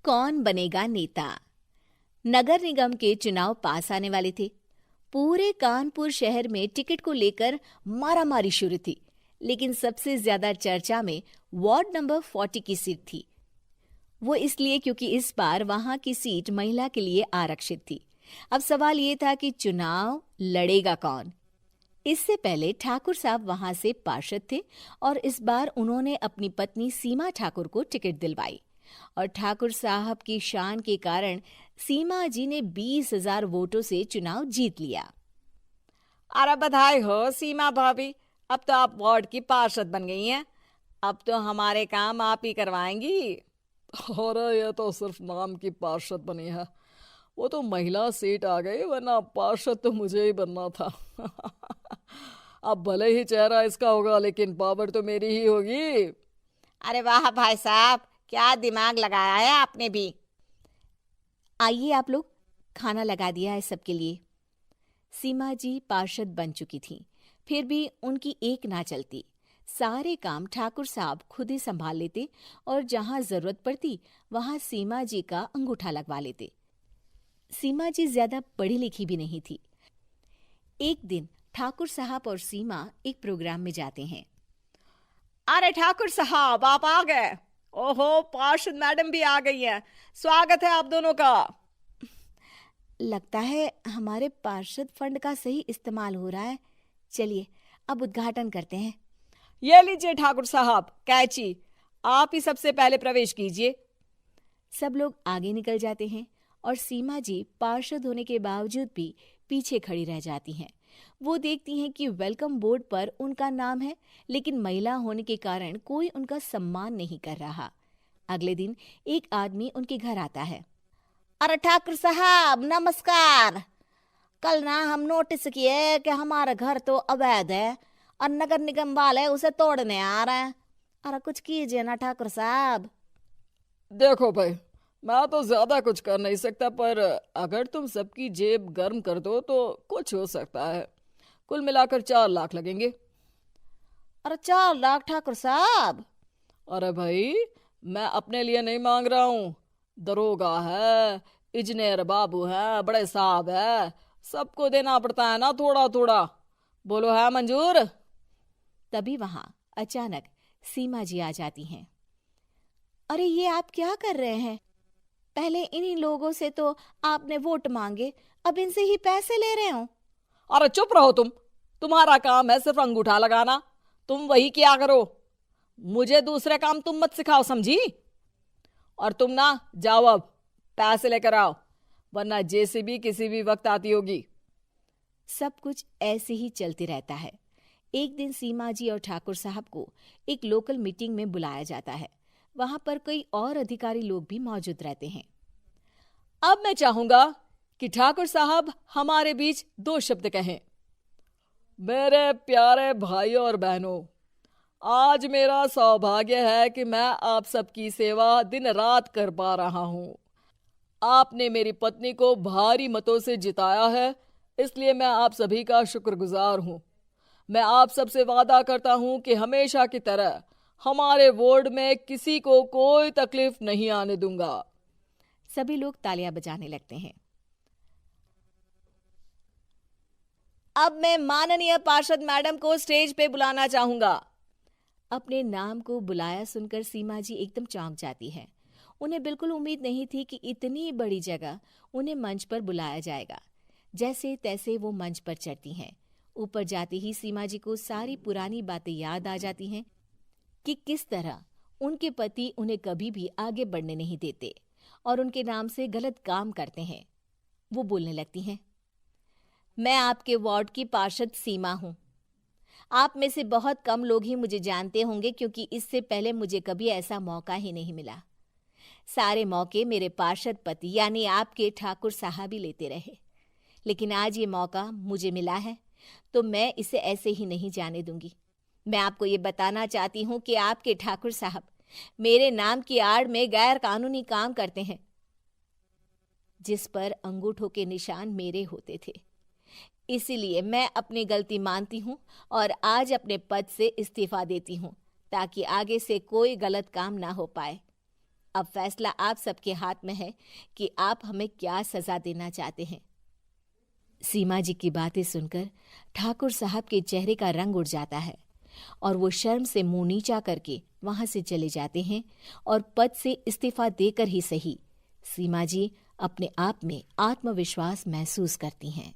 कौन बनेगा नेता। नगर निगम के चुनाव पास आने वाले थे। पूरे कानपुर शहर में टिकट को लेकर मारामारी शुरू थी, लेकिन सबसे ज्यादा चर्चा में वार्ड नंबर 40 की सीट थी। वो इसलिए क्योंकि इस बार वहां की सीट महिला के लिए आरक्षित थी। अब सवाल ये था कि चुनाव लड़ेगा कौन। इससे पहले ठाकुर साहब वहां से पार्षद थे और इस बार उन्होंने अपनी पत्नी सीमा ठाकुर को टिकट दिलवाई और ठाकुर साहब की शान के कारण सीमा जी ने 20,000 वोटों से चुनाव जीत लिया। अरे बधाई हो सीमा भाभी, अब तो आप वार्ड की पार्षद बन गई हैं। अब तो हमारे काम आप ही करवाएंगी। अरे ये तो सिर्फ नाम की पार्षद बनी है, वो तो महिला सीट आ गई, वरना पार्षद तो मुझे ही बनना था। अब भले ही चेहरा इसका होगा, लेकिन पावर तो मेरी ही होगी। अरे वाह भाई साहब, क्या दिमाग लगाया है आपने भी। आइए आप लोग, खाना लगा दिया है सबके लिए। सीमा जी पार्षद बन चुकी थीं, फिर भी उनकी एक ना चलती। सारे काम ठाकुर साहब खुद ही संभाल लेते और जहां जरूरत पड़ती वहां सीमा जी का अंगूठा लगवा लेते। सीमा जी ज्यादा पढ़ी लिखी भी नहीं थी। एक दिन ठाकुर साहब और सीमा एक प्रोग्राम में जाते हैं। अरे ठाकुर साहब, आप आ गए। ओहो, पार्षद मैडम भी आ गई हैं। स्वागत है आप दोनों का। लगता है हमारे पार्षद फंड का सही इस्तेमाल हो रहा है। चलिए अब उद्घाटन करते हैं। ये लीजिए ठाकुर साहब कैची, आप ही सबसे पहले प्रवेश कीजिए। सब लोग आगे निकल जाते हैं और सीमा जी पार्षद होने के बावजूद भी पीछे खड़ी रह जाती हैं। वो देखती हैं कि वेलकम बोर्ड पर उनका नाम है, लेकिन महिला होने के कारण कोई उनका सम्मान नहीं कर रहा। अगले दिन एक आदमी उनके घर आता है। अरे ठाकुर साहब नमस्कार। कल ना हम नोटिस किए कि हमारा घर तो अवैध है और नगर निगम वाले उसे तोड़ने आ रहे हैं। अरे कुछ कीजिए ना ठाकुर साहब। देखो भाई, मैं तो ज्यादा कुछ कर नहीं सकता, पर अगर तुम सबकी जेब गर्म कर दो तो कुछ हो सकता है। कुल मिलाकर 4 लाख लगेंगे। अरे 4 लाख ठाकुर साहब? अरे भाई, मैं अपने लिए नहीं मांग रहा हूँ। दरोगा है, इंजीनियर बाबू है, बड़े साहब है, सबको देना पड़ता है ना थोड़ा थोड़ा। बोलो है मंजूर? तभी वहां अचानक सीमा जी आ जाती हैं। अरे ये आप क्या कर रहे हैं? पहले इन्हीं लोगों से तो आपने वोट मांगे, अब इनसे ही पैसे ले रहे हो। अरे चुप रहो तुम, तुम्हारा काम है सिर्फ अंगूठा लगाना, तुम वही किया करो। मुझे दूसरे काम तुम मत सिखाओ, समझी? और तुम ना जाओ, अब पैसे लेकर आओ, वरना जेसीबी किसी भी वक्त आती होगी। सब कुछ ऐसे ही चलते रहता है। एक दिन सीमा जी और ठाकुर साहब को एक लोकल मीटिंग में बुलाया जाता है। वहां पर कई और अधिकारी लोग भी मौजूद रहते हैं। अब मैं चाहूंगा कि ठाकुर साहब हमारे बीच 2 शब्द कहें। मेरे प्यारे भाइयों और बहनों, आज मेरा सौभाग्य है कि मैं आप सबकी सेवा दिन रात कर पा रहा हूं। आपने मेरी पत्नी को भारी मतों से जिताया है, इसलिए मैं आप सभी का शुक्रगुजार हूं। मैं आप सबसे वादा करता हूं कि हमेशा की तरह हमारे वार्ड में किसी को कोई तकलीफ नहीं आने दूंगा। सभी लोग तालियां बजाने लगते हैं। अब मैं माननीय पार्षद मैडम को स्टेज पे बुलाना चाहूंगा। अपने नाम को बुलाया सुनकर सीमा जी एकदम चौंक जाती है। उन्हें बिल्कुल उम्मीद नहीं थी कि इतनी बड़ी जगह उन्हें मंच पर बुलाया जाएगा। जैसे तैसे वो मंच पर चढ़ती हैं। ऊपर जाते ही सीमा जी को सारी पुरानी बातें याद आ जाती हैं कि किस तरह उनके पति उन्हें कभी भी आगे बढ़ने नहीं देते और उनके नाम से गलत काम करते हैं। वो बोलने लगती हैं। मैं आपके वार्ड की पार्षद सीमा हूं। आप में से बहुत कम लोग ही मुझे जानते होंगे, क्योंकि इससे पहले मुझे कभी ऐसा मौका ही नहीं मिला। सारे मौके मेरे पार्षद पति यानी आपके ठाकुर साहब ही लेते रहे, लेकिन आज ये मौका मुझे मिला है तो मैं इसे ऐसे ही नहीं जाने दूंगी। मैं आपको ये बताना चाहती हूँ कि आपके ठाकुर साहब मेरे नाम की आड़ में गैर कानूनी काम करते हैं, जिस पर अंगूठों के निशान मेरे होते थे। इसीलिए मैं अपनी गलती मानती हूँ और आज अपने पद से इस्तीफा देती हूँ, ताकि आगे से कोई गलत काम ना हो पाए। अब फैसला आप सबके हाथ में है कि आप हमें क्या सजा देना चाहते हैं। सीमा जी की बातें सुनकर ठाकुर साहब के चेहरे का रंग उड़ जाता है और वो शर्म से मुंह नीचा करके वहां से चले जाते हैं और पद से इस्तीफा देकर ही सही सीमा जी अपने आप में आत्मविश्वास महसूस करती हैं।